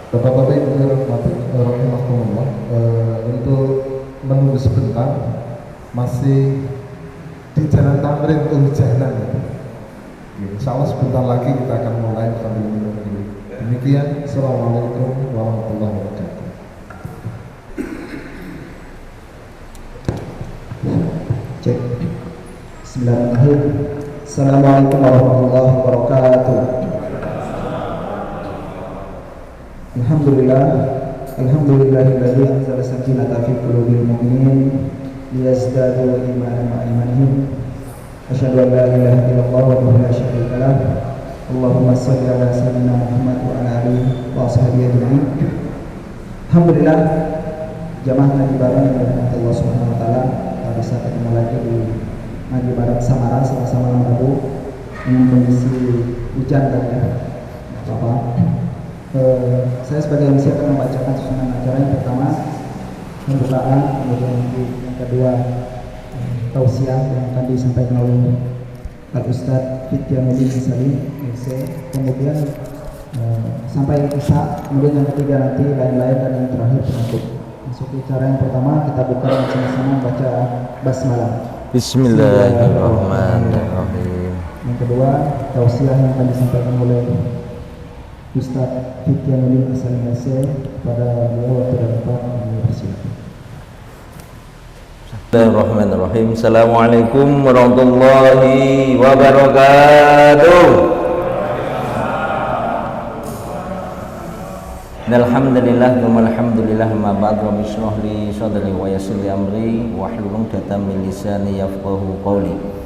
Bapak-bapak Ibu yang rahmati rahimahumullah, untuk menunggu sebentar, masih di Jalan Tamrin Hujanan. Insya Allah sebentar lagi kita akan mulai sambil minum dulu. Demikian, Assalamualaikum warahmatullahi wabarakatuh. Cek. Bismillahirrahmanirrahim. Assalamualaikum warahmatullahi wabarakatuh. Alhamdulillahilladzi anzala sakinata fi qulubil mu'minin liyazdadu imanan ma'a imanihim. Asyhadu an la ilaha illallah wa la syarika lah. Allahumma shalli ala sayyidina Muhammad wa ala alihi wa sahbihi ajma'in. Alhamdulillah, jamaah ngaji bareng yang dirahmati Allah Subhanahu wa taala, kita bisa ketemu lagi di ngaji bareng Samara sama-sama Rabu dengan kondisi hujan tadi ya. Bapak, saya sebagai MC akan membacakan susunan acara. Yang pertama pembukaan, kemudian yang kedua tausiah yang akan disampaikan oleh Pak Ustadz Fityanuddin Salim MC, kemudian sampai Isya, kemudian yang ketiga nanti lain-lain, dan yang terakhir penutup. Masuk ke cara yang pertama, kita buka sama-sama baca basmalah. Bismillahirrahmanirrahim. Yang kedua tausiah yang akan disampaikan oleh Ustadz Fityanuddin Salim MC pada beliau waktu dan tempat yang dipersilakan. Bismillahirrahmanirrahim. Assalamualaikum warahmatullahi wabarakatuh. Alhamdulillah ma ba'd, wa bishrah li sadri wa yassir li amri wa hlul 'uqdatam min lisani yafqahu qawli.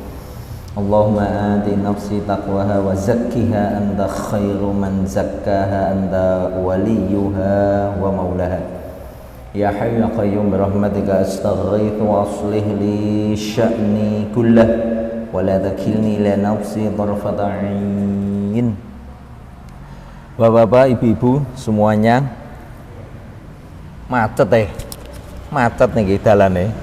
Allahumma ati nafsi taqwaha wa zakkiha anta khairu man zakkaha anta waliyuha wa maulaha. Ya hayyu ya qayyum bi rahmatika astaghitsu wa aslih li sya'ni kullah wa la takilni ila nafsi tarfata 'ain. Bapak-bapak, ibu-ibu semuanya, macet nih dalane.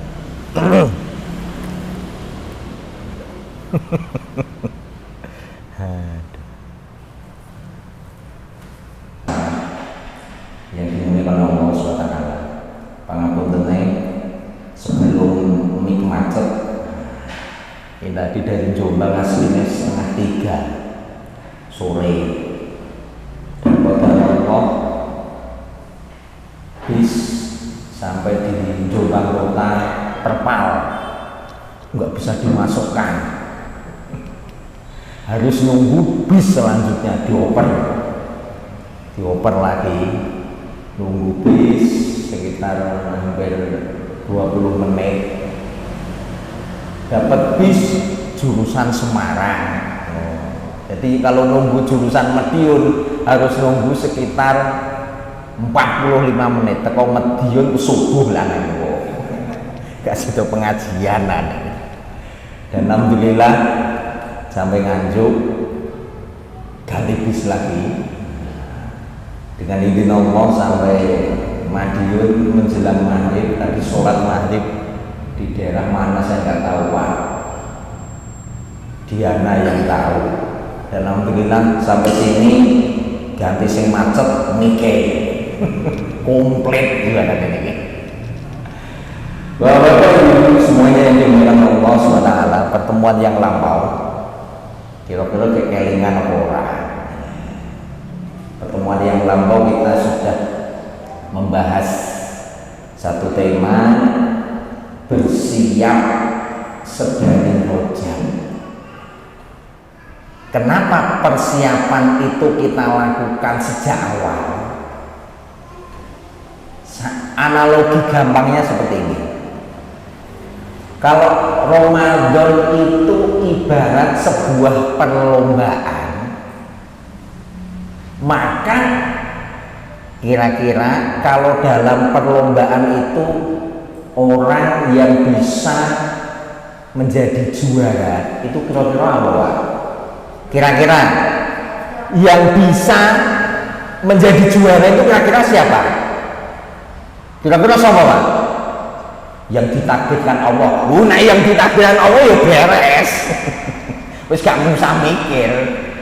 Yang dimuliakan Allah SWT, pangapunten sebelum mik macet, kita dari Jombang aslinya 2:30 sore. Allah bis sampai di Jombang Kota terpal, nggak bisa dimasukkan, harus nunggu bis selanjutnya dioper lagi, nunggu bis sekitar hampir 20 menit, dapat bis jurusan Semarang. Jadi kalau nunggu jurusan Madiun harus nunggu sekitar 45 menit. Teko Madiun subuh lah nunggu. Gak situ pengajian. Dan alhamdulillah sampai Nganjuk ganti bis lagi. Dengan izin Allah sampai Madiun menjelang maghrib. Tadi sholat maghrib di daerah mana saya nggak tahu Pak. Diana yang tahu. Dan alhamdulillah sampai sini ganti sing macet nike komplit juga kan ini. Bapak-bapak ibu semuanya yang dimuliakan Allah SWT, pertemuan yang lampau kira-kira kekelingan apa ora? Pertemuan yang lampau kita sudah membahas satu tema, bersiap sedari rojan. Kenapa persiapan itu kita lakukan sejak awal? Analogi gampangnya seperti ini. Kalau Ramadan itu ibarat sebuah perlombaan, maka kira-kira kalau dalam perlombaan itu orang yang bisa menjadi juara itu kira-kira apa Pak? Kira-kira yang bisa menjadi juara itu kira-kira siapa? Kira-kira siapa Pak? Yang ditakdirkan Allah. Nah yang ditakdirkan Allah ya beres. Wis gak usah mikir.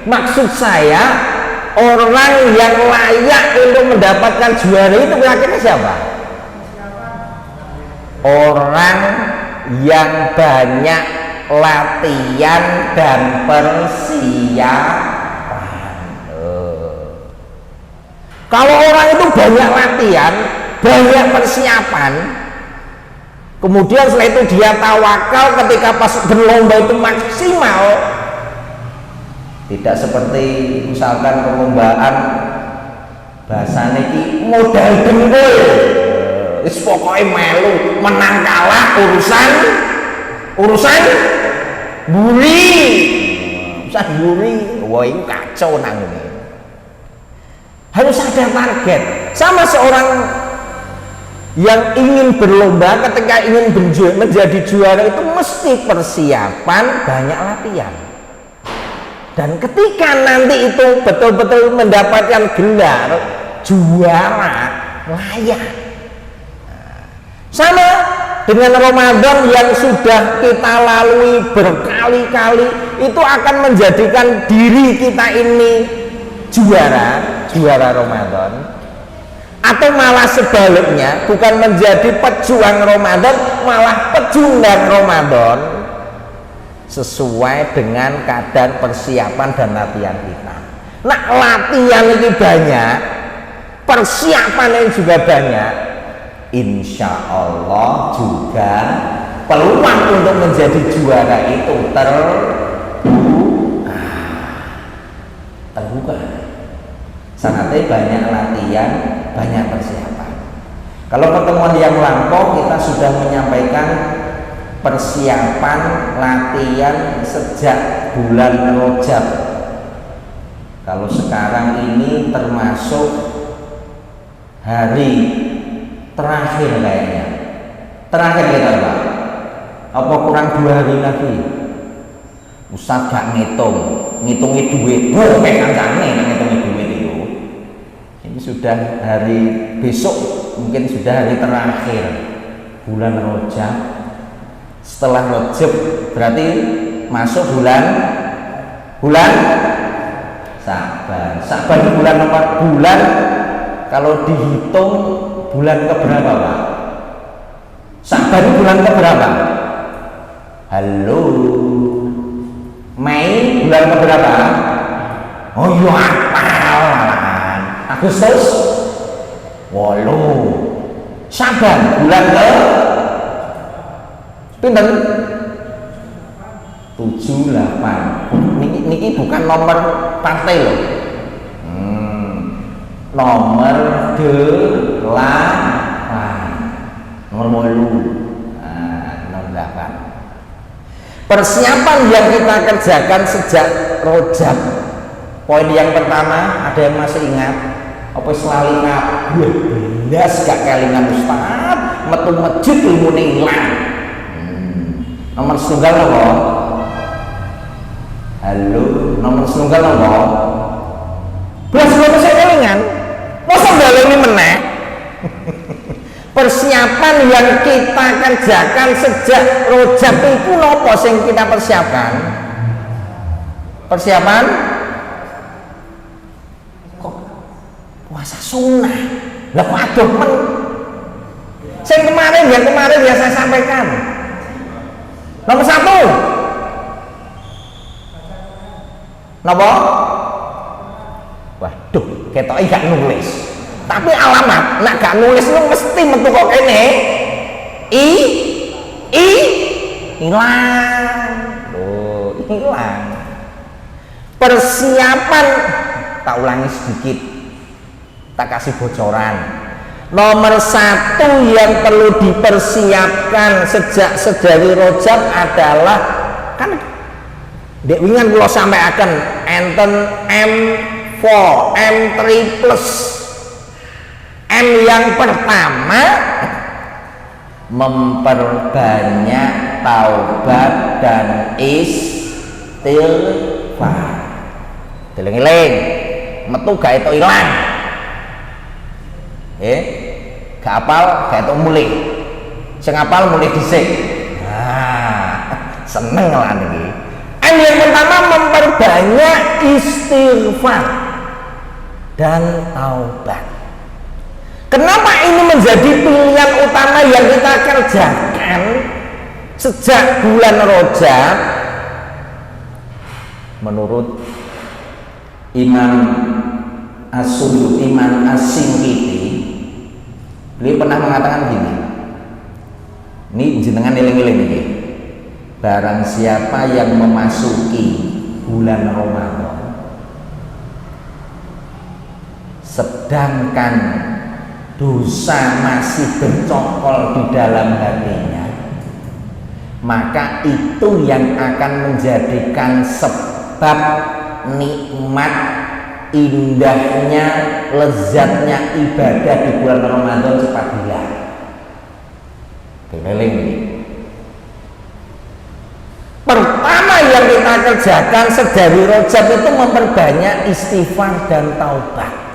Maksud saya orang yang layak untuk mendapatkan juara itu kira-kira siapa? Orang yang banyak latihan dan persiapan. Kalau orang itu banyak latihan, banyak persiapan, kemudian setelah itu dia tawakal ketika pas berlomba itu maksimal. Tidak seperti misalkan perlombaan bahasa niki modal dengkul, wis pokoke melu menang kalah urusan buri, wah itu kacau nang ini. Harus ada target. Sama seorang yang ingin berlomba, ketika ingin menjadi juara itu mesti persiapan, banyak latihan. Dan ketika nanti itu betul-betul mendapatkan gelar juara, layak. Sama dengan Ramadan yang sudah kita lalui berkali-kali, itu akan menjadikan diri kita ini juara Ramadan. Atau malah sebaliknya, bukan menjadi pejuang Ramadan, malah pecundang Ramadan, sesuai dengan kadar persiapan dan latihan kita. Nah, latihan ini banyak, persiapan ini juga banyak, insya Allah juga peluang untuk menjadi juara itu terbuka. Sangatnya banyak latihan, banyak persiapan. Kalau pertemuan yang lampau kita sudah menyampaikan persiapan latihan sejak bulan Rajab. Kalau sekarang ini termasuk hari terakhir kayaknya. Terakhir kita Pak. Apa kurang 2 hari lagi? Ustaz gak ngitungi duit. Bukan kancane ngitungi duit itu. Ini sudah hari besok, mungkin sudah hari terakhir bulan Rajab. Setelah Rajab berarti masuk bulan Saban. Saban itu bulan apa? Bulan kalau dihitung bulan keberapa Pak? Saban itu bulan keberapa? Halo, Mei bulan keberapa? Oh iya apalan, Agustus 8. Saban bulan ke pinten? 7, 8. Niki bukan nomor partai loh. Nomor 8. Nomor 8. Nomor 8. Persiapan yang kita kerjakan sejak Rajab. Poin yang pertama, ada yang masih ingat? Apa selalu belas gak kelingan Ustaz, metu masjid ilmune ilang. Nomor setunggal apa? Halo, nomor setunggal apa? Belas saya kelingan. Masa baleni meneh? Persiapan yang kita kerjakan sejak Rajab itu nopo sing kita persiapkan? Persiapan kok puasa sunnah. Lah kok aduh men. Yang kemarin ya saya sampaikan. Nomor 1. Napa? Waduh, ketoke gak nulis. Tapi alamat, nak gak nulis lu mesti metu kok kene. Hilang. Loh, hilang. Persiapan, tak ulangi sedikit. Tak kasih bocoran. Nomor 1 yang perlu dipersiapkan sejak sedari Rajab adalah, kan dek wingan kula sampaikan enten M4, M3+. M yang pertama memperbanyak taubat dan istighfar. Deling-eling, metu gak itu ilang. Gak apal, gak itu mulih. Sing apal mulih dhisik. Seneng lah niki. M yang pertama memperbanyak istighfar dan taubat. Kenapa ini menjadi pilihan utama yang kita kerjakan sejak bulan Rajab? Menurut Imam As-Shinqiti, beliau pernah mengatakan gini, ini jenengan eling-eling ini, barang siapa yang memasuki bulan Ramadan sedangkan dosa masih bercokol di dalam hatinya, maka itu yang akan menjadikan sebab nikmat, indahnya, lezatnya ibadah di bulan Ramadan cepat hilang. Keliling ini. Pertama yang kita kerjakan sedari Rajab itu memperbanyak istighfar dan taubat.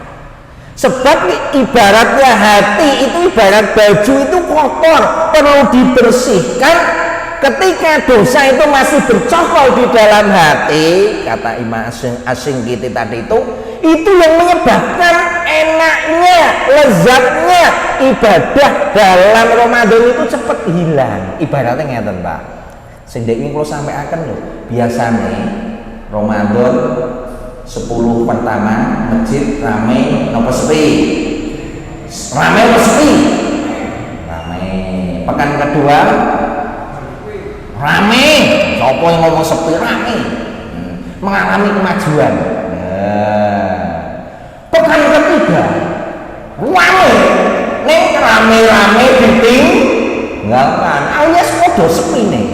Sebab ibaratnya hati itu ibarat baju itu kotor, perlu dibersihkan. Ketika dosa itu masih bercokol di dalam hati, kata Imam As-Shinqiti tadi itu yang menyebabkan enaknya, lezatnya ibadah dalam Ramadan itu cepat hilang. Ibaratnya ngeten Pak, sing dek iki kula sampaiaken lho, biasane Ramadan 10 pertama masjid rame nopo sepi? Rame apa sepi? Rame. Pekan kedua rame. Sopo yang ngomong sepi? Rame. Mengalami kemajuan. Pekan ketiga rame. Ning rame-rame ditinggalkan. Alias podo sepi nih.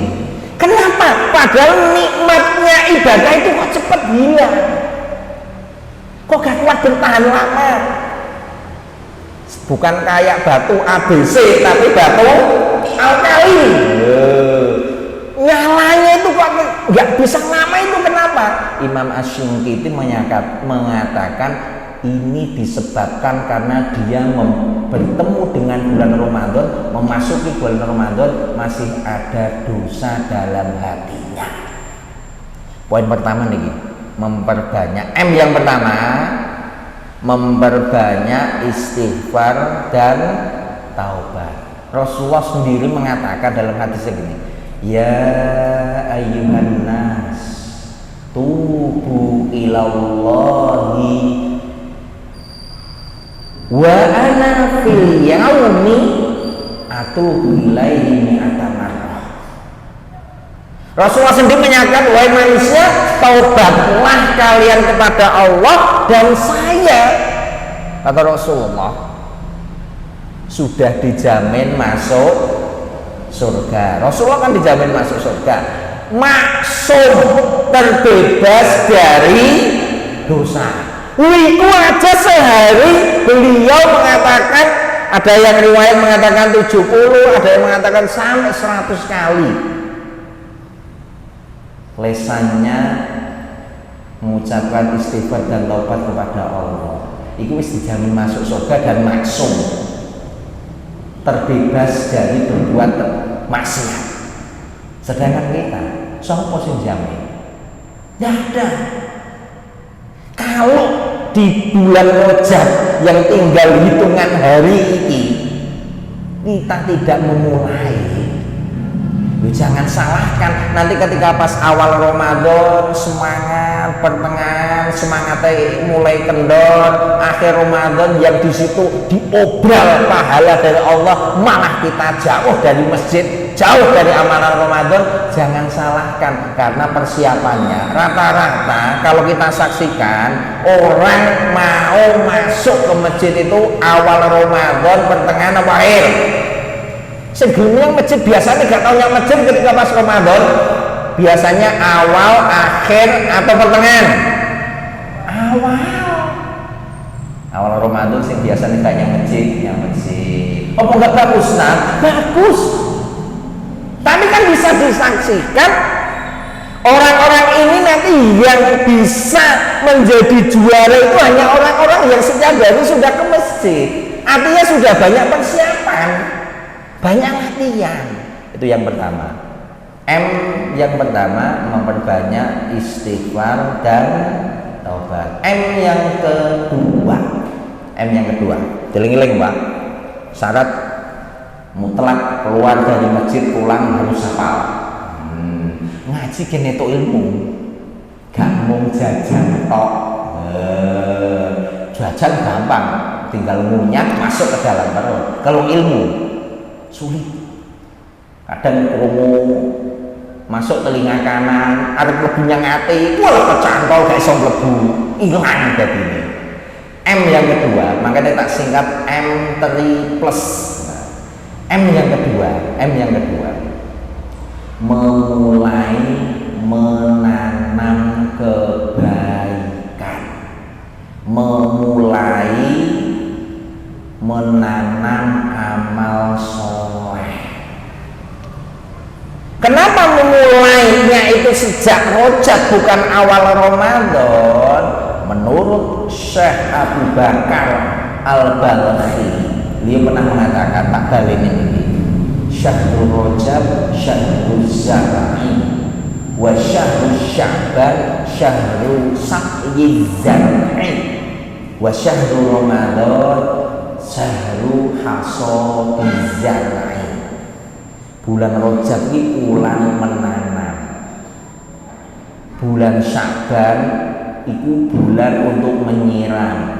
Kenapa? Padahal nikmatnya ibadah itu kok cepet hilang. Kok gak kuat bertahan lama? Bukan kayak batu ABC, tapi batu alkali. Nyalanya itu kok gak bisa lama, itu kenapa? Imam As-Shinqiti mengatakan ini disebabkan karena dia bertemu dengan bulan Ramadan, memasuki bulan Ramadan masih ada dosa dalam hatinya. Poin pertama nih, memperbanyak yang pertama, memperbanyak istighfar dan taubat. Rasulullah sendiri mengatakan dalam hadis segini, ya ayyuhan nas tubu ilallahi wa ana fil yaumi atubu ilaihi mi'ata marrah. Rasulullah sendiri menyatakan, wahai manusia, taubatlah kalian kepada Allah, dan saya, kata Rasulullah, sudah dijamin masuk surga. Rasulullah kan dijamin masuk surga, maksum, terbebas dari dosa. Itu aja sehari beliau mengatakan, ada yang riwayat mengatakan 70, ada yang mengatakan sampai 100 kali. Lesannya mengucapkan istighfar dan taubat kepada Allah, itu wis dijamin masuk surga dan maksum, terbebas dari berbuat maksiat. Sedangkan kita, siapa sing jamin? Tidak ada. Kalau di bulan Rajab yang tinggal hitungan hari ini kita tidak memulai, jangan salahkan nanti ketika pas awal Ramadan semangat, pertengahan semangatnya mulai kendor, akhir Ramadan yang di situ diobral pahala dari Allah malah kita jauh dari masjid, jauh dari amalan Ramadan. Jangan salahkan, karena persiapannya rata-rata kalau kita saksikan orang mau masuk ke masjid itu awal Ramadan, pertengahan apa akhir. Sebelumnya masjid biasanya gak tahu yang masjid ketika pas Ramadan, biasanya awal, akhir, atau pertengahan. Awal Ramadan sih biasanya gak yang masjid. Apa nggak bagus? Nah, bagus. Tapi kan bisa disaksikan orang-orang ini nanti yang bisa menjadi juara itu hanya orang-orang yang setiap hari sudah ke masjid. Artinya sudah banyak persiapan, banyak latihan. Itu yang pertama. Yang pertama, memperbanyak istighfar dan taubat. Yang kedua, M yang kedua. Jeling-jeling Pak. Syarat mutlak keluar dari masjid pulang harus hafal. Ngaji kene tok ilmu. Gak mung jajan tok. Jajan gampang, tinggal ngunyah masuk ke dalam perut. Kalau ilmu sulit. Kadang krungu masuk telinga kanan, arep mlebu nyang ati, wah kecantol gak iso mlebu, ilang dadine. M yang kedua, makanya tak singkat M3+. M yang kedua memulai menanam kebaikan, memulai menanam amal soleh. Kenapa memulainya itu sejak Rajab bukan awal Ramadan? Menurut Syekh Abu Bakar Al-Balkhi, dia pernah mengatakan, tak baleni ini, Syahrul Rajab syahrul zar'i wa syahrul sya'ban syahrul sa'yi zar'i wa syahrul Ramadan syahrul hasadi zar'i. Bulan Rajab ini bulan menanam, bulan Sya'ban itu bulan untuk menyiram,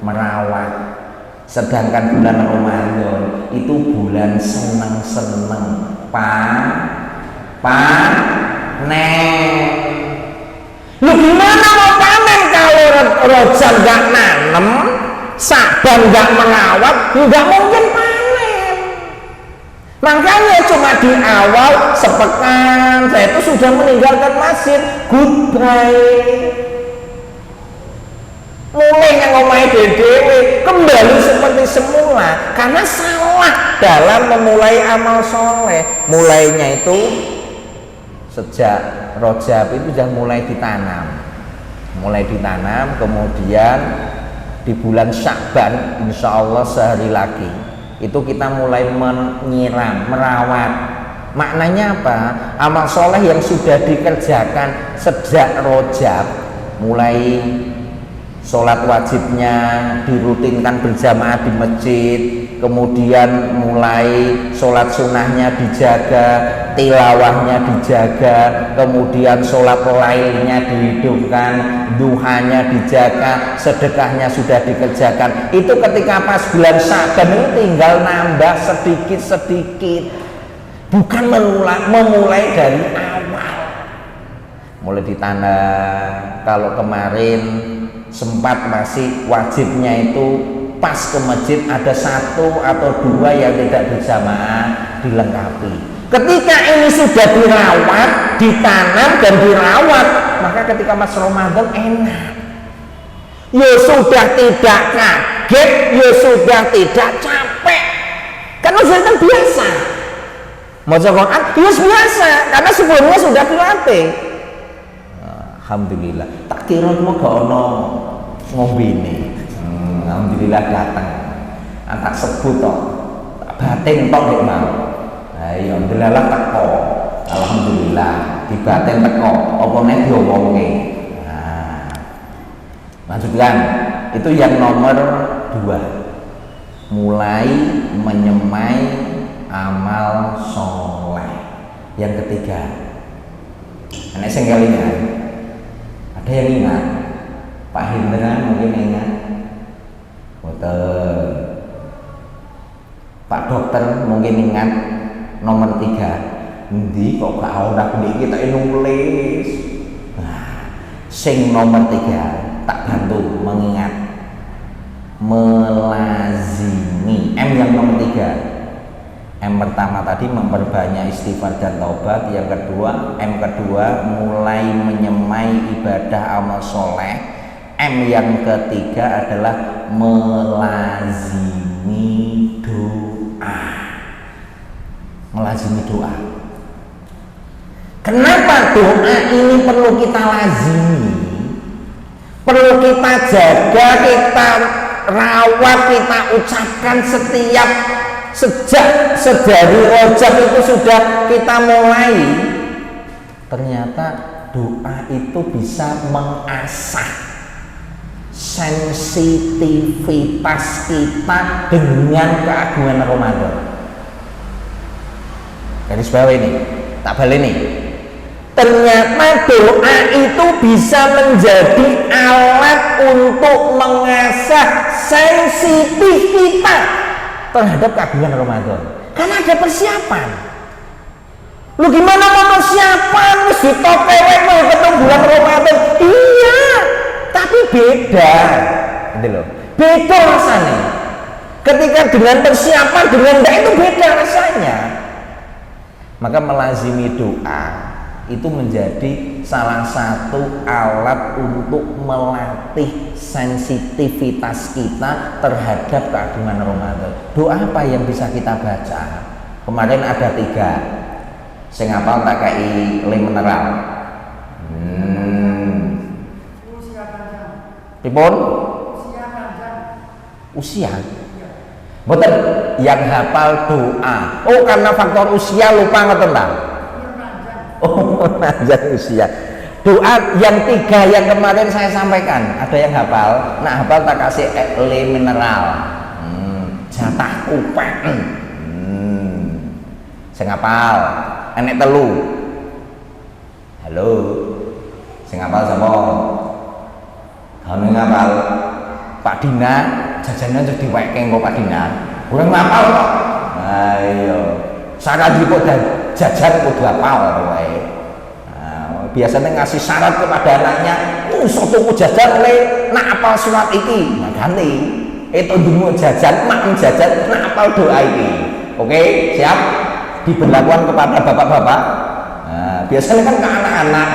merawat. Sedangkan bulan Ramadan itu bulan seneng-seneng, panen. Lu gimana mau panen kalau Rajab gak nanem, Sya'ban gak merawat, gak mungkin panen. Makanya cuma di awal sepekan saya itu sudah meninggalkan masjid, goodbye. Mulai ngomai dewe kembali seperti semula karena salah dalam memulai amal soleh. Mulainya itu sejak Rajab itu sudah mulai ditanam, kemudian di bulan Sya'ban insya Allah sehari lagi itu kita mulai menyiram, merawat. Maknanya apa? Amal soleh yang sudah dikerjakan sejak Rajab, mulai sholat wajibnya dirutinkan berjamaah di masjid, kemudian mulai sholat sunnahnya dijaga, tilawahnya dijaga, kemudian sholat lainnya dihidupkan, duhanya dijaga, sedekahnya sudah dikerjakan. Itu ketika pas bulan Sya'ban itu tinggal nambah sedikit-sedikit, bukan memulai dari awal. Mulai ditanam. Kalau kemarin sempat masih wajibnya itu pas ke masjid ada 1 atau 2 yang tidak berjamaah, dilengkapi. Ketika ini sudah dirawat, ditanam dan dirawat, maka ketika mas Ramadan enak. Ya sudah tidak kaget, ya sudah tidak capek, karena sudah biasa. Maca Quran ya biasa, karena sebelumnya sudah dilatih. Alhamdulillah, tak kira mau gak ono ngombe ini. Alhamdulillah datang. Tak sebut toh, tak batin toh nek mau. Ayo alhamdulillah teko. Alhamdulillah di batin teko. Apa nek diomongke. Nah. Lanjutkan. Itu yang nomor 2. Mulai menyemai amal soleh. Yang ketiga. Nek sing kelingan. Ada yang ingat? Pak Hendra mungkin ingat? Betul. Pak Dokter mungkin ingat nomor 3. Endi kok gak ora iki tak nulis. Nah, sing nomor 3 tak bantu mengingat. Melazimi. M yang nomor 3. M pertama tadi memperbanyak istighfar dan taubat. Yang kedua, M kedua mulai menyemai ibadah amal soleh. M yang ketiga adalah melazimi doa. Melazimi doa. Kenapa doa ini perlu kita lazimi? Perlu kita jaga, kita rawat, kita ucapkan setiap sejak sedari Rajab itu sudah kita mulai. Ternyata doa itu bisa mengasah sensitivitas kita dengan keagungan Ramadan. Garis bawah ini, tak balik ini. Ternyata doa itu bisa menjadi alat untuk mengasah sensitif kita terhadap keagungan Ramadan. Karena ada persiapan. Lu gimana mau persiapan? Wis ditopewek mau ketemu bulan Ramadan. Iya, tapi beda. Gitu loh. Beda rasanya. Ketika dengan persiapan dengan enggak itu beda rasanya. Maka melazimi doa itu menjadi salah satu alat untuk melatih sensitivitas kita terhadap keagungan Ramadan. Doa apa yang bisa kita baca? Kemarin ada 3. Sing hafal tak kei le mineral. Pripun? Usia. Boten yang hafal doa. Oh, karena faktor usia lupa ngoten ta? Oh, panjang usia. Doa yang 3 yang kemarin saya sampaikan, ada yang hafal? Nah, hafal tak kasih le mineral. Jatah kupek. Sing hafal enek 3. Halo. Sing hafal sapa? Kamu hafal? Pak Dina, jajannya jadi diweke kok Pak Dina. Kurang hafal kok. Ayo. Syarat kok jajan kudu hafal wae. Biasanya ngasih syarat kepada anaknya, sotoku jajan le nak apal surat iki. Nah ganti. Itu dulu jajan, mak jajan nak apal doa iki. Oke, siap? Diberlakukan kepada bapak-bapak. Nah, biasanya kan ke anak-anak.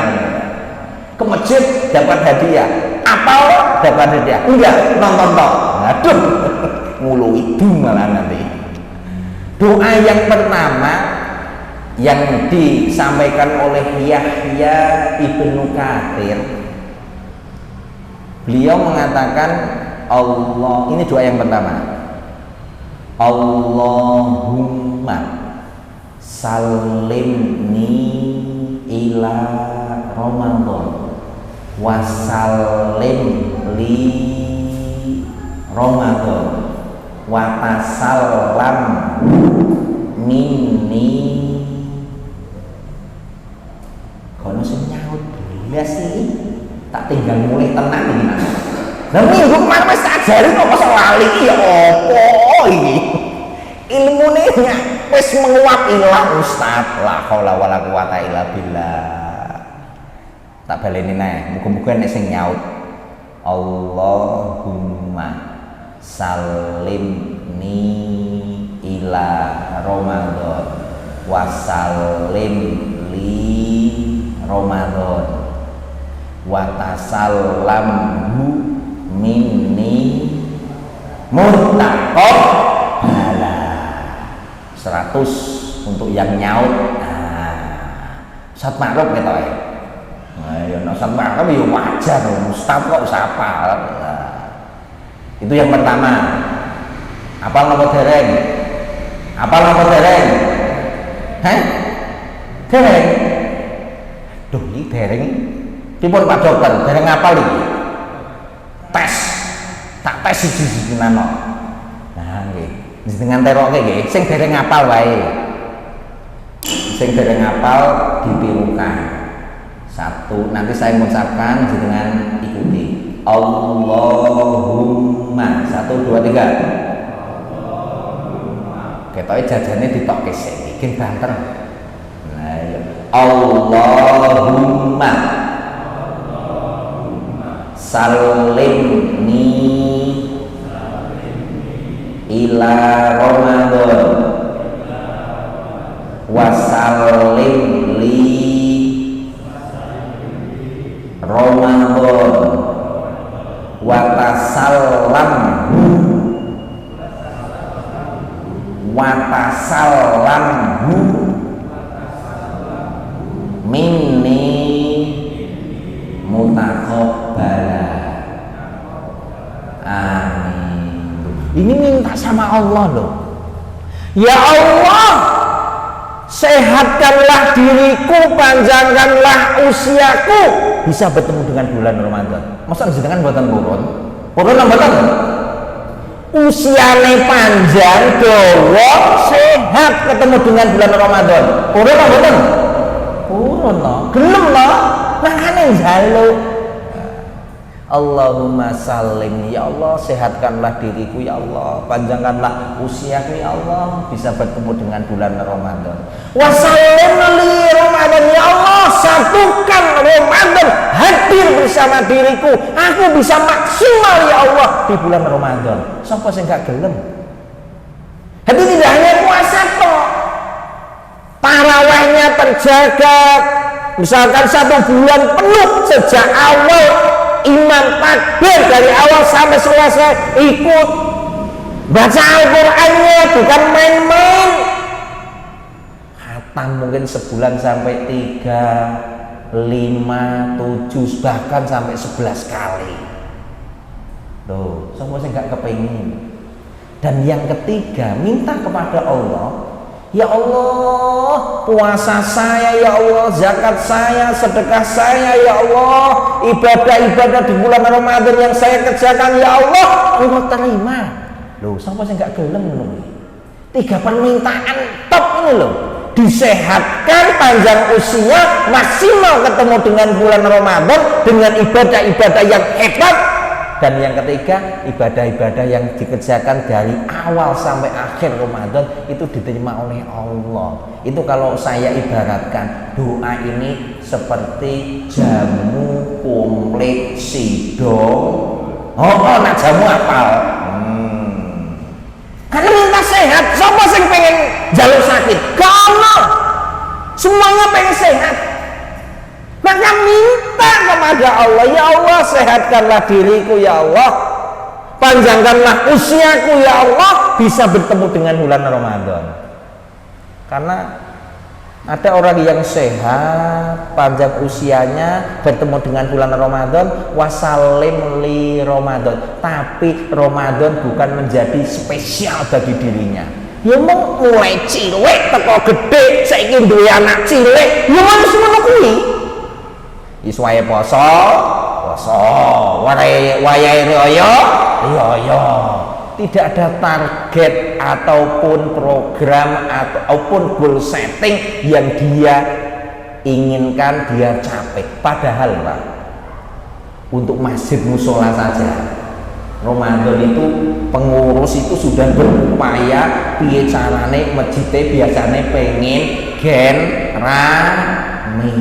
Ke masjid dapat hadiah. Apal dapat hadiah. Enggak, nonton tok. Aduh. Ngulu itu malah nanti. Doa yang pertama yang disampaikan oleh Yahya Ibnu Katsir, beliau mengatakan Allah, ini doa yang pertama, Allahumma salimni ila Ramadan wa salim li Ramadan wa tasallam minni. Kono sing nyaut belas iki tak tinggal mulai tenang iki nak. Lah minggu kemarin wis tak ajari kok masa lali iki ya apa iki. Ilmune wis menguap ilang Ustaz. La haula wala quwata illa billah. Tak baleni neh, muga-muga nek sing nyaut Allahumma salimni ila Ramadan wa salim li Ramadan wa tasallamhu minni muttaqab bala 100 untuk yang nyaut. Ustaz Ma'ruf ketok ya. Nah, ya Ustaz Ma'ruf ya wajar Ustaz kok sapa. Itu yang pertama. Apal napa dereng? Apal napa dereng? Heh? Dereng. Duh, iki dereng. Pripun Pak Dokter? Dereng apal iki? Tes. Tak tes siji-siji nano. Nah, nggih. Jenengan teroke nggih, sing dereng apal wae. Sing dereng apal ditirukan. 1, nanti saya mengucapkan jenengan ikuti. Allahumma 1, 2, 3. Ketoke jajane ditokke sik iki banter. Nah ya Allahumma salimni ila Ramadan wa salim li Ramadan wa tasallamhu watasallamhu minni mutaqabbala. Amin. Ini minta sama Allah loh. Ya Allah, sehatkanlah diriku, panjangkanlah usiaku bisa bertemu dengan bulan Ramadan. Masa jenengan buatan turun? Purun apa mboten? Usiane panjang, dawa, sehat ketemu dengan bulan Ramadan. Purun apa mboten? Purun no. Gelem no. Makane njaluk. Allahumma salim, ya Allah, sehatkanlah diriku ya Allah, panjangkanlah usiaku ya Allah, bisa bertemu dengan bulan Ramadan. Wasallim li Ramadan, ya Allah, satukan Ramadan hadir bersama diriku, aku bisa maksimal ya Allah di bulan Ramadan. Siapa sing gak gelem? Jadi tidak hanya puasa toh, tarawihnya terjaga, misalkan 1 bulan penuh sejak awal imam takbir dari awal sampai selesai, ikut baca Al-Qur'annya, bukan main-main. Khatam mungkin sebulan sampai 3, 5, 7, bahkan sampai 11 kali. Loh, semua saya nggak kepengin. Dan yang ketiga, minta kepada Allah, ya Allah, puasa saya ya Allah, zakat saya, sedekah saya ya Allah, ibadah-ibadah di bulan Ramadan yang saya kerjakan ya Allah, Allah terima. Loh, siapa sih nggak gelem loh? 3 permintaan top ini loh. Disehatkan, panjang usia, maksimal ketemu dengan bulan Ramadan dengan ibadah-ibadah yang hebat. Dan yang ketiga, ibadah-ibadah yang dikerjakan dari awal sampai akhir Ramadan itu diterima oleh Allah. Itu kalau saya ibaratkan, doa ini seperti jamu komplit sidong. Nak jamu apal. Karena minta sehat. Siapa sing pengen jalur sakit? Kalau semuanya pengen sehat, maka minta kepada Allah, ya Allah, sehatkanlah diriku ya Allah, panjangkanlah usiaku ya Allah, bisa bertemu dengan bulan Ramadan. Karena ada orang yang sehat, panjang usianya, bertemu dengan bulan Ramadan, wasalim li Ramadan, tapi Ramadan bukan menjadi spesial bagi dirinya. Ya mau mulai cilik teko gede, saiki duwe anak cilik, ya wis ngono kuwi. Iswae poso, wayahe raya. Tidak ada target ataupun program ataupun goal setting yang dia inginkan dia capai. Padahal Pak, untuk masjid musola saja Ramadan itu pengurus itu sudah berupaya piye carane masjidnya biasanya pengen gen rame.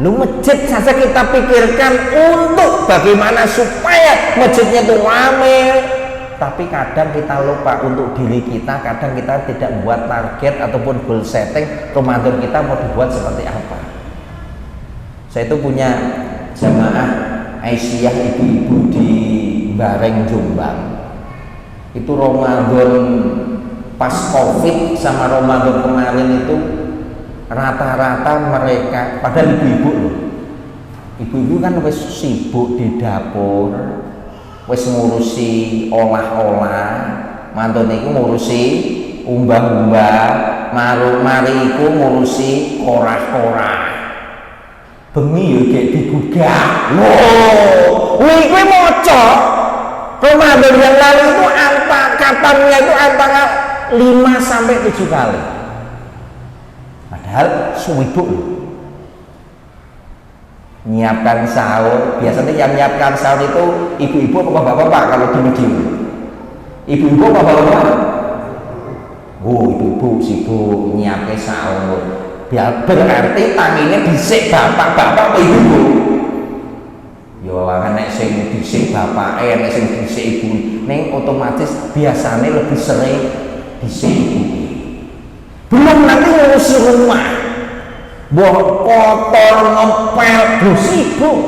Lu masjid saja kita pikirkan untuk bagaimana supaya masjidnya itu rame, tapi kadang kita lupa untuk diri kita, kadang kita tidak buat target ataupun goal setting Ramadan kita mau dibuat seperti apa. Saya itu punya jamaah Aisyah ibu-ibu di Bareng Jombang, itu Ramadan pas Covid sama Ramadan kemarin itu rata-rata mereka, padahal ibu-ibu loh, ibu-ibu kan wis sibuk di dapur, wis ngurusi olah-olah, mantun iku ngurusi umbah-umbah, mari iku ngurusi korah-korah, bengi yo gek digugah. Kowe maca Ramadan yang lalu itu katannya itu antara 5 sampai 7 kali. Padahal suwibuk nyiapkan sahur. Biasanya yang nyiapkan sahur itu ibu-ibu apa bapak-bapak kalau di masjid? Ibu-ibu apa bapak-bapak? Ibu-ibu sibuk nyiapkan sahur. Berarti tanginya disik bapak-bapak apa ibu-ibu? Ya nek sing disik bapak, nek sing disik ibu, ning otomatis biasanya lebih sering disik ibu. Belum nanti ngurusi rumah, kotor, ngepel, sibuk.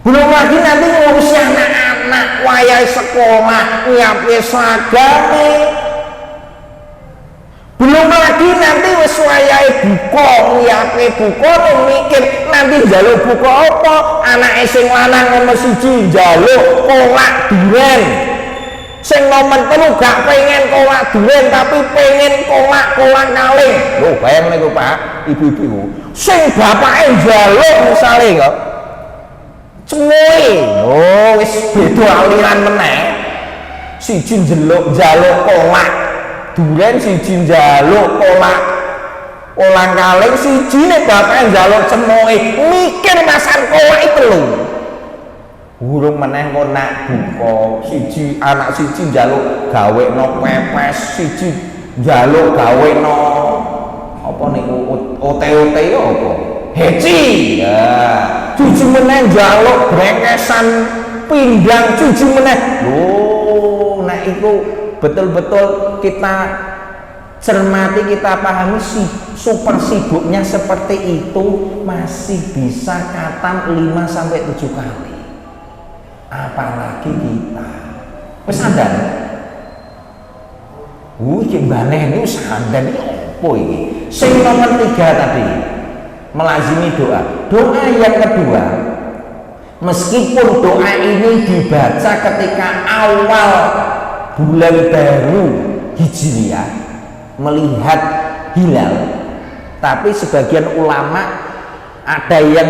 Belum lagi nanti ngurusi anak-anak, wayai sekolah, nyiapin seragame. Belum lagi nanti wis wayai buka, nyiapin buka, mikir nanti njaluk buka apa? Anake sing lanang nomor 1 njaluk kolak duren. Sing nomor 3 gak pengen kolak duren tapi pengen kolak kaleng. Lho bayang niku Pak, ibu-ibu. Sing bapake njaluk misale kok cemoe oh wis beda aliran meneh siji njaluk kolak duren siji njaluk kolak olang kaleng siji nek bapak njaluk cemoe mikir masan kolak telu urung meneh kok nak buka siji anak siji njaluk gawekno pepes siji njaluk gawekno apa niku ote-ote apa heci ya cuci meneh njaluk brengkesan pindang cuci meneh lho nek iku betul-betul kita cermati kita pahami super sibuknya seperti itu masih bisa khatam 5-7 kali apalagi kita wis sandan iki mbaneh niku sandan iki opo iki sing nomor 3 tadi melazimi doa yang kedua meskipun doa ini dibaca ketika awal bulan baru Hijriah melihat hilal tapi sebagian ulama ada yang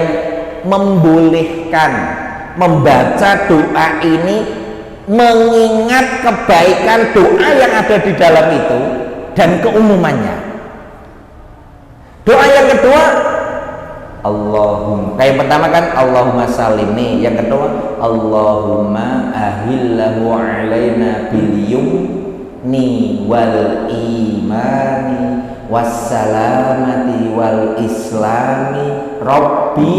membolehkan membaca doa ini mengingat kebaikan doa yang ada di dalam itu dan keumumannya. Doa yang kedua Allahumma kayak pertama kan Allahumma salim nih yang kedua Allahumma ahillahu alaina bil yumni wal imani wassalamati wal islami Rabbi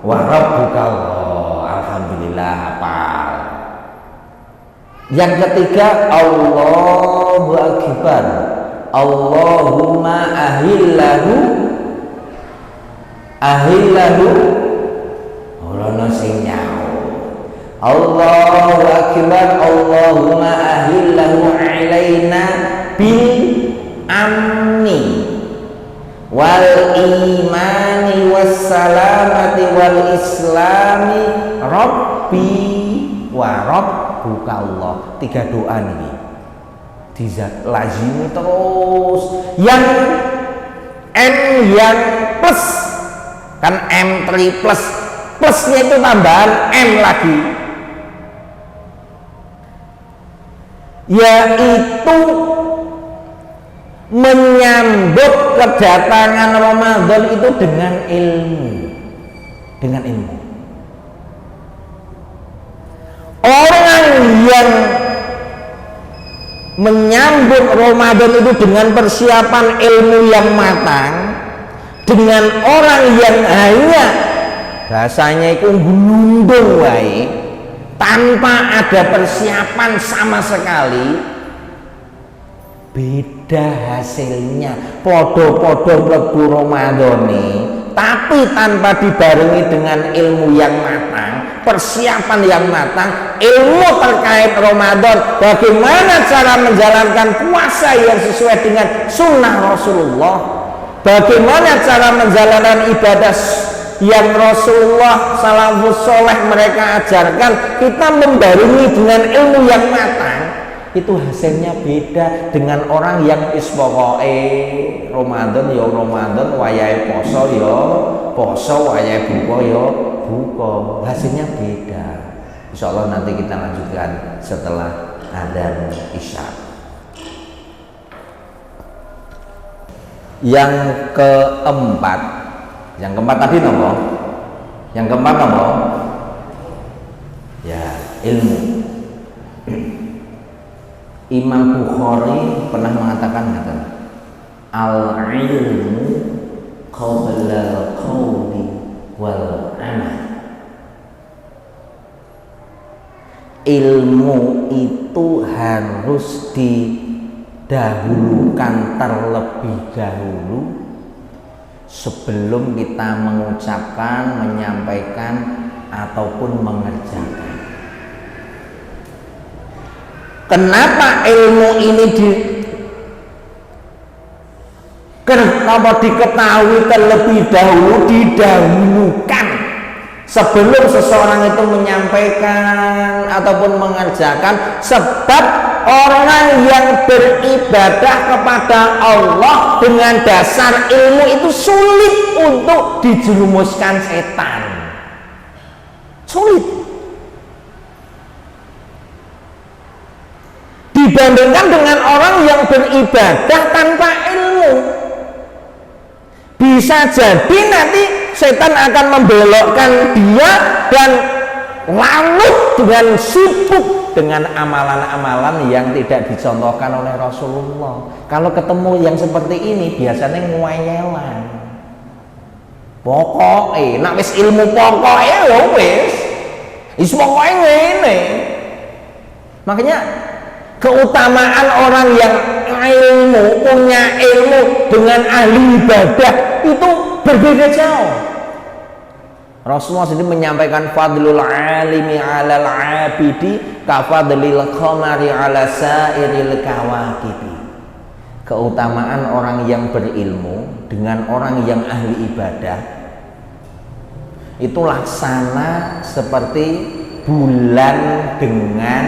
wa rabbuka Allah alhamdulillah hafal. Yang ketiga Allahu akbar Allahumma ahillahu ora sing nyaur Allahu akbar Allahumma ahillahu alaina bil amni wal imani wassalamati wal islami Rabbi wa rabbuka Allah. 3 doa nih lazimi terus yang M yang plus kan M3 plusnya itu tambahan M lagi yaitu menyambut kedatangan Ramadan itu dengan ilmu orang yang menyambut Ramadan itu dengan persiapan ilmu yang matang dengan orang yang hanya bahasanya itu ngundung wae tanpa ada persiapan sama sekali beda hasilnya podo-podo mlebu Ramadan tapi tanpa dibarengi dengan ilmu yang matang persiapan yang matang ilmu terkait Ramadan bagaimana cara menjalankan puasa yang sesuai dengan sunnah Rasulullah bagaimana cara menjalankan ibadah yang Rasulullah salafus soleh mereka ajarkan kita membarengi dengan ilmu yang matang itu hasilnya beda dengan orang yang pokoke Ramadan ya Ramadan wayahe poso ya poso wayahe buka ya buka hasilnya beda. Insyaallah nanti kita lanjutkan setelah adzan Isya. Yang keempat tadi nopo? Yang keempat nopo? Ya ilmu. Imam Bukhari pernah mengatakan al-ilmu qabla al-qawli wal amal. Ilmu itu harus didahulukan terlebih dahulu sebelum kita mengucapkan, menyampaikan ataupun mengerjakan. Kenapa ilmu ini kenapa diketahui terlebih dahulu didahulukan sebelum seseorang itu menyampaikan ataupun mengerjakan sebab orang yang beribadah kepada Allah dengan dasar ilmu itu sulit untuk dijerumuskan setan. Sulit. Dibandingkan dengan orang yang beribadah tanpa ilmu. Bisa jadi nanti setan akan membelokkan dia dan lalu dengan sibuk dengan amalan-amalan yang tidak dicontohkan oleh Rasulullah. Kalau ketemu yang seperti ini biasanya nguayelan. Pokoknya, nak wis ilmu pokoknya ya wis pokoknya ngene. Makanya keutamaan orang yang punya ilmu dengan ahli ibadah itu berbeda jauh. Rasulullah sendiri menyampaikan fadlul alimi alal abidi kafadlil qamari ala sairil kawakibi. Keutamaan orang yang berilmu dengan orang yang ahli ibadah itu laksana seperti bulan dengan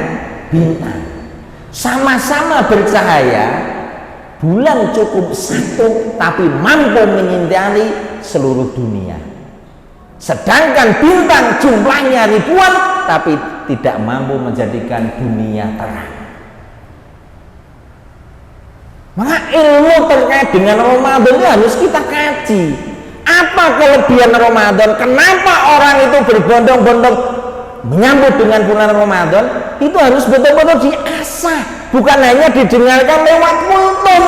bintang, sama-sama bercahaya. Bulan cukup satu tapi mampu menyinari seluruh dunia, sedangkan bintang jumlahnya ribuan tapi tidak mampu menjadikan dunia terang. Maka ilmu terkait dengan Ramadan itu harus kita kaji. Apa kelebihan Ramadan? Kenapa orang itu berbondong-bondong menyambut dengan bulan Ramadan? Itu harus betul-betul diasah, bukan hanya didengarkan lewat kultum.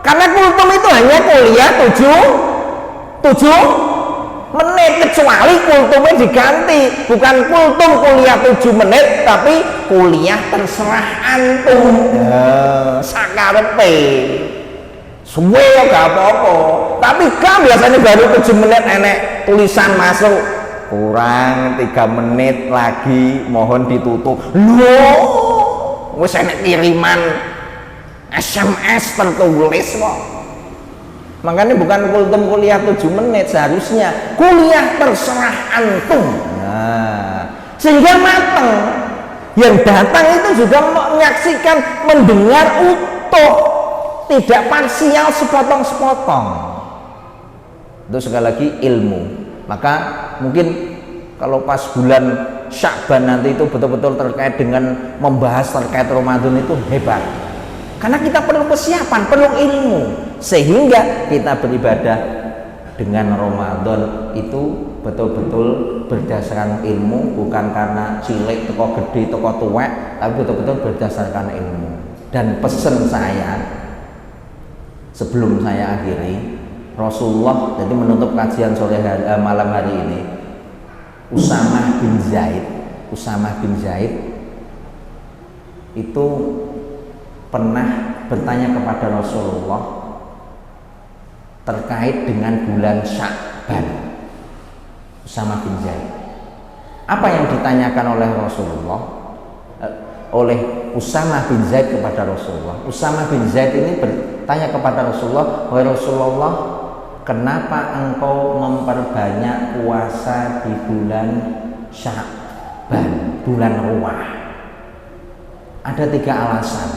Karena kultum itu hanya kuliah 7 menit, kecuali kultumnya diganti, bukan kultum kuliah 7 menit tapi kuliah terserah antum. Sakarepe suwe ya gak apa-apa, tapi kan biasanya baru 7 menit enek tulisan masuk kurang 3 menit lagi mohon ditutup. Loh, wis enek kiriman SMS tertulis kok. Makanya bukan kultum kuliah 7 menit, seharusnya kuliah terserah antum. Sehingga mateng. Yang datang itu juga menyaksikan, mendengar utuh, tidak parsial sepotong-sepotong. Itu sekali lagi ilmu. Maka mungkin kalau pas bulan Sya'ban nanti itu betul-betul terkait dengan membahas terkait Ramadan itu hebat. Karena kita perlu persiapan, perlu ilmu, sehingga kita beribadah dengan Ramadan itu betul-betul berdasarkan ilmu, bukan karena cilik teko gede teko tuwek, tapi betul-betul berdasarkan ilmu. Dan pesan saya sebelum saya akhiri, Rasulullah jadi menutup kajian sore malam hari ini, Usamah bin Zaid itu pernah bertanya kepada Rasulullah terkait dengan bulan Sya'ban. Usamah bin Zaid, apa yang ditanyakan oleh Rasulullah, oleh Usamah bin Zaid kepada Rasulullah? Usamah bin Zaid ini bertanya kepada Rasulullah, wahai Rasulullah, kenapa engkau memperbanyak puasa di bulan Sya'ban, bulan Ruwah? Ada 3 alasan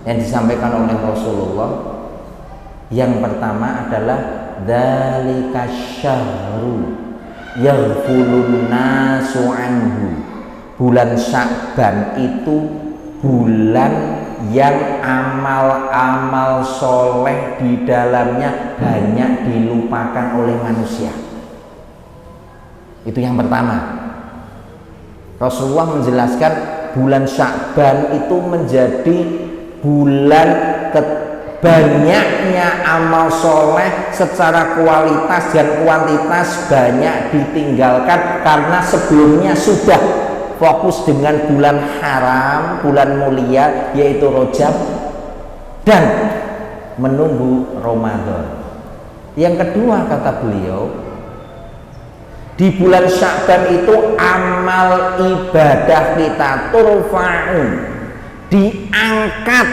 yang disampaikan oleh Rasulullah. Yang pertama adalah dzalika syahru yaghfulun nasu anhu. Bulan Sya'ban itu bulan yang amal-amal soleh di dalamnya banyak dilupakan oleh manusia. Itu yang pertama. Rasulullah menjelaskan bulan Sya'ban itu menjadi bulan banyaknya amal soleh secara kualitas dan kuantitas banyak ditinggalkan karena sebelumnya sudah fokus dengan bulan haram, bulan mulia yaitu Rajab, dan menunggu Ramadan. Yang kedua, kata beliau, di bulan Sya'ban itu amal ibadah kita turfa'u, diangkat,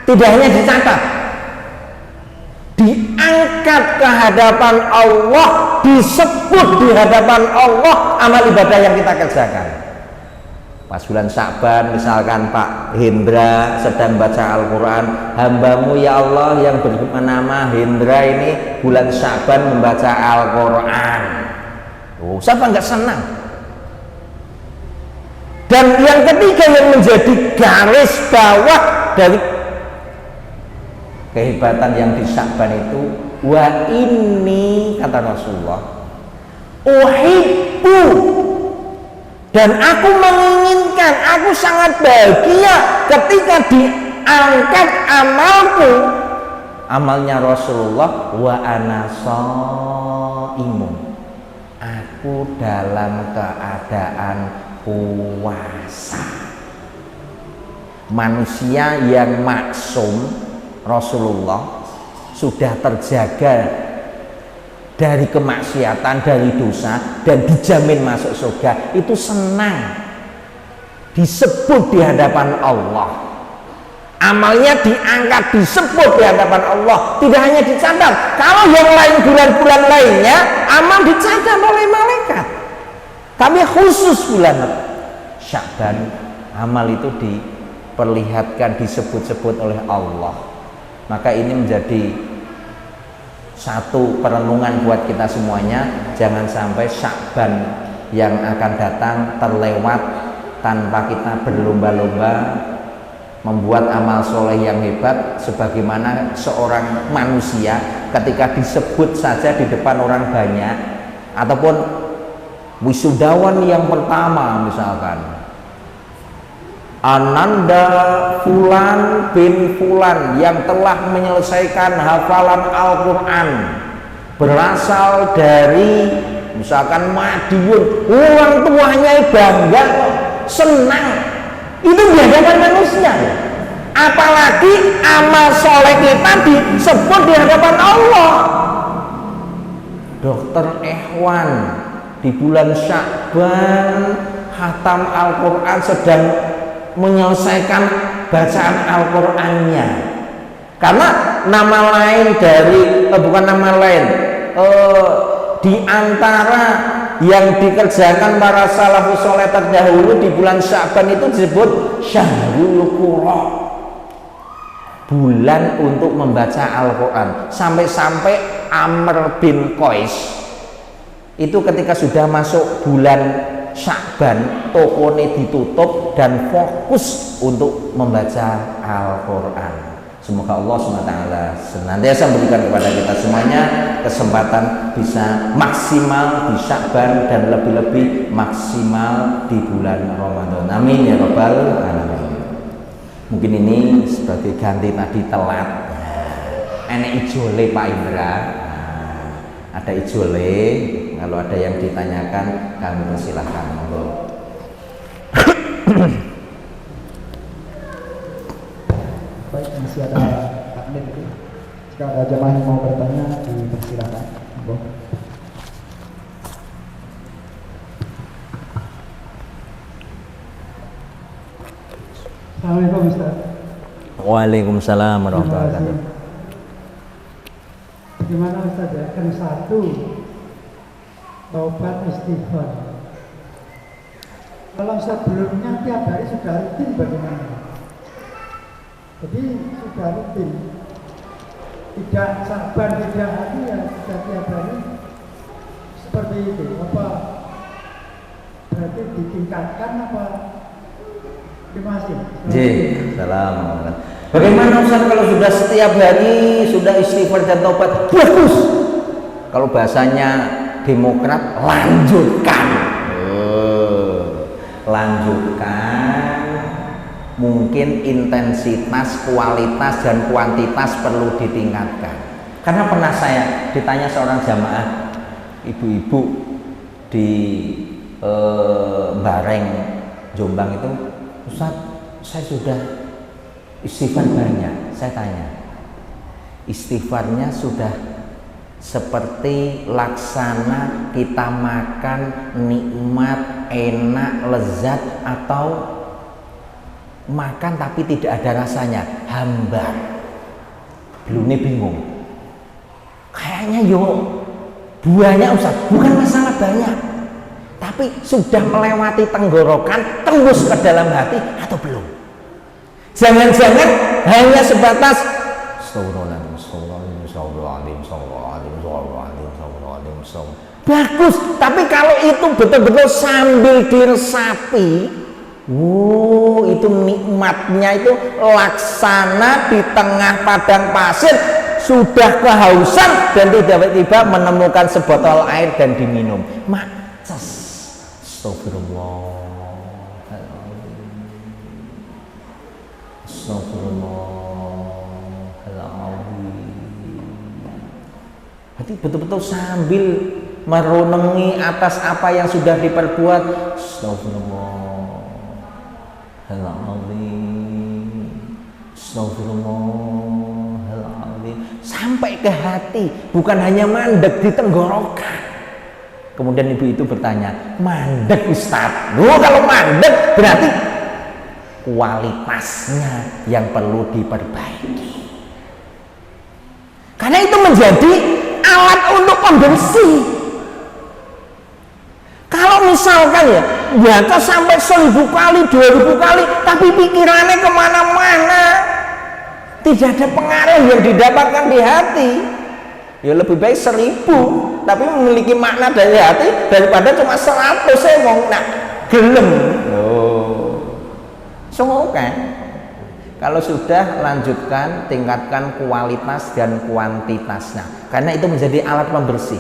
tidak hanya dicatat, diangkat ke hadapan Allah, disebut di hadapan Allah amal ibadah yang kita kerjakan. Pas bulan Sya'ban misalkan Pak Hendra sedang baca Al-Quran, hambamu ya Allah yang bernama Hendra ini bulan Sya'ban membaca Al-Quran. Oh, siapa nggak senang? Dan yang ketiga yang menjadi garis bawah dari kehebatan yang di Sya'ban itu, wa ini kata Rasulullah, uhibbu, dan aku menginginkan, aku sangat bahagia ketika diangkat amalku, amalnya Rasulullah, wa ana shaimun, aku dalam keadaan puasa. Manusia yang maksum Rasulullah sudah terjaga dari kemaksiatan, dari dosa, dan dijamin masuk surga, itu senang disebut di hadapan Allah, amalnya diangkat disebut di hadapan Allah, tidak hanya dicatat. Kalau yang lain bulan-bulan lainnya amal dicatat oleh malaikat, tapi khusus bulan Sya'ban amal itu diperlihatkan, disebut-sebut oleh Allah. Maka ini menjadi satu perenungan buat kita semuanya, jangan sampai Sya'ban yang akan datang terlewat tanpa kita berlomba-lomba membuat amal soleh yang hebat, sebagaimana seorang manusia ketika disebut saja di depan orang banyak, ataupun wisudawan yang pertama misalkan Ananda Fulan bin Fulan yang telah menyelesaikan hafalan Al-Quran berasal dari misalkan Madiun, orang tuanya bangga, senang, itu di hadapan manusia. Apalagi amal soleh kita disebut di hadapan Allah. Dokter Ikhwan di bulan Sya'ban khatam Al-Quran, sedang menyelesaikan bacaan Al-Qurannya, karena nama lain dari bukan nama lain di antara yang dikerjakan para salafus soleh terdahulu di bulan Sya'ban itu disebut Syahrul Qur'an, bulan untuk membaca Al-Quran. Sampai-sampai Amr bin Qais itu ketika sudah masuk bulan Sya'ban, tokonya ditutup dan fokus untuk membaca Al-Quran. Semoga Allah SWT senantiasa memberikan kepada kita semuanya kesempatan bisa maksimal di Sya'ban dan lebih-lebih maksimal di bulan Ramadan. Amin ya rabbal alamin. Mungkin ini sebagai ganti tadi telat. Enek ijole Pak Indra. Ada ijole. Kalau ada yang ditanyakan, kami persilahkan. Monggo. Baik, masih ada takmir itu. Jika ada jamaah yang mau bertanya, dipersilakan. Monggo. Assalamualaikum Ustaz. Waalaikumsalam warahmatullahi wabarakatuh. Gimana Ustaz ya? Kan satu, taubat istighfar. Kalau sebelumnya tiap hari sudah rutin bagaimana? Jadi sudah rutin, tidak sabar tidak hari ya sudah tiap hari seperti itu. Apa berarti ditingkatkan apa? Terima kasih. Salam. Bagaimana Ustaz kalau sudah setiap hari sudah istighfar dan taubat? Bagus. Kalau bahasanya Demokrat, lanjutkan. Lanjutkan. Mungkin intensitas, kualitas dan kuantitas perlu ditingkatkan. Karena pernah saya ditanya seorang jamaah ibu-ibu di Bareng Jombang itu, Ustaz, saya sudah istighfar banyak. Saya tanya, istighfarnya sudah seperti laksana kita makan nikmat, enak, lezat, atau makan tapi tidak ada rasanya, hambar. Belumnya bingung. Kayaknya yo banyak Ustaz, bukan masalah banyak, tapi sudah melewati tenggorokan, tembus ke dalam hati atau belum? Jangan-jangan hanya sebatas bagus, tapi kalau itu betul-betul sambil diresapi, itu nikmatnya itu laksana di tengah padang pasir, sudah kehausan dan tiba-tiba menemukan sebotol air dan diminum. Jadi betul-betul sambil merenungi atas apa yang sudah diperbuat, Astagfirullahaladzim, sampai ke hati, bukan hanya mandek di tenggorokan. Kemudian ibu itu bertanya, mandek Ustaz? Loh, kalau mandek berarti kualitasnya yang perlu diperbaiki, karena itu menjadi alat untuk pembersih. Kalau misalkan ya baca sampai 1000 kali, 2000 kali, tapi pikirannya kemana-mana, tidak ada pengaruh yang didapatkan di hati, ya lebih baik 1000 tapi memiliki makna dari hati daripada cuma 100 saya ngomong nak gelem. Semua kan? Kalau sudah, lanjutkan, tingkatkan kualitas dan kuantitasnya, karena itu menjadi alat pembersih,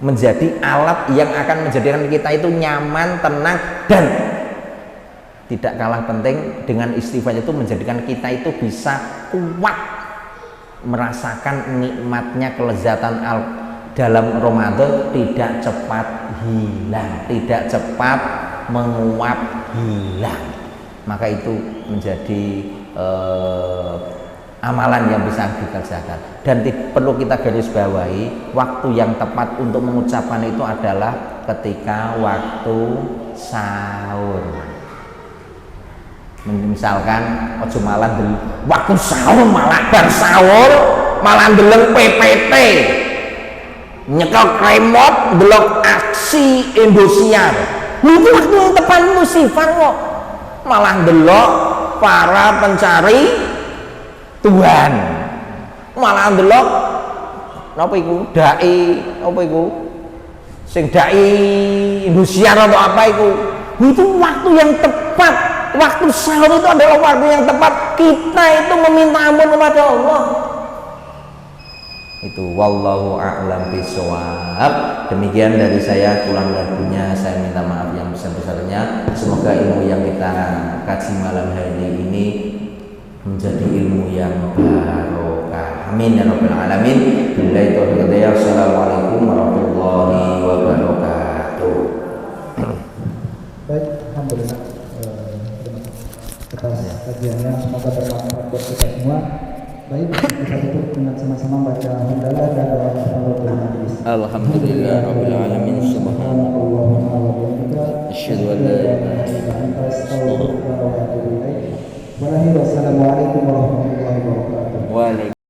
menjadi alat yang akan menjadikan kita itu nyaman, tenang, dan tidak kalah penting dengan istighfar itu menjadikan kita itu bisa kuat merasakan nikmatnya kelezatan dalam Ramadan, tidak cepat hilang, tidak cepat menguap hilang. Maka itu menjadi amalan yang bisa dikerjakan, dan perlu kita garis bawahi, waktu yang tepat untuk mengucapkan itu adalah ketika waktu sahur. Misalkan ojo malah waktu sahur malah bar sahur malah ndeleng PPT, nyekel remote ndelok aksi Indosiar. Itu waktu yang tepat musifar kok, malah ndelok para pencari Tuhan, malah ndelok napa iku dai, apa iku sing dai Indosiar atau apa iku. Itu waktu yang tepat, waktu sahur itu adalah waktu yang tepat kita itu meminta ampun kepada Allah. Itu wallahu a'lam bishawab. Demikian dari saya, kurang lebihnya saya minta maaf yang besar-besarnya. Semoga ilmu yang kita kaji malam hari ini menjadi ilmu yang barokah. Amin ya rabbal alamin. Billahi taufiq hidayah. Assalamualaikum warahmatullahi wabarakatuh. Baik, alhamdulillah atas kajiannya, semoga bermanfaat buat kita semua. Baik, kita tutup dengan sama-sama baca hamdalah dan doa kafaratul majelis. Alhamdulillah rabbil alamin. Subhanallah. Allahumma wa bihamdika Asyhadu an la ilaha illa anta